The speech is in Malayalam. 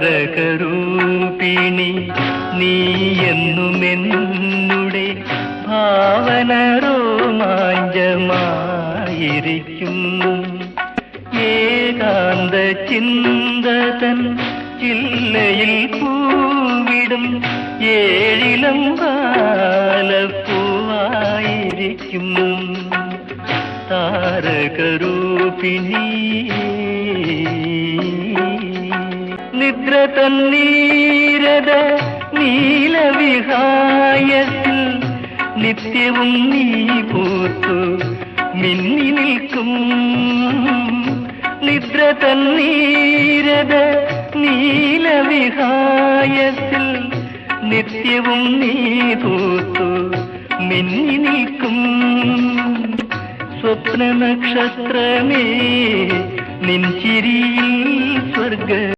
താരകരൂപിണി നീയെന്നുമെന്നുടെ ഭാവന രോമാഞ്ചമായിരിക്കും. ഏകാന്ത ചിന്തതൻ ചില്ലയിൽ പൂവിടും ഏഴിലം കാലപ്പൂവായിരിക്കും. താരകരൂപിണി നിദ്ര തന്നീരത നീലവിഹായത്തിൽ നിത്യവും നീ പൂത്തു മിന്നി നിൽക്കും. നിദ്ര തന്നീരത നീലവിഹായത്തിൽ നിത്യവും നീ പൂത്തു മിന്നി നിൽക്കും. സ്വപ്ന നക്ഷത്രമേ നിൻ ചിരിയിൽ സ്വർഗ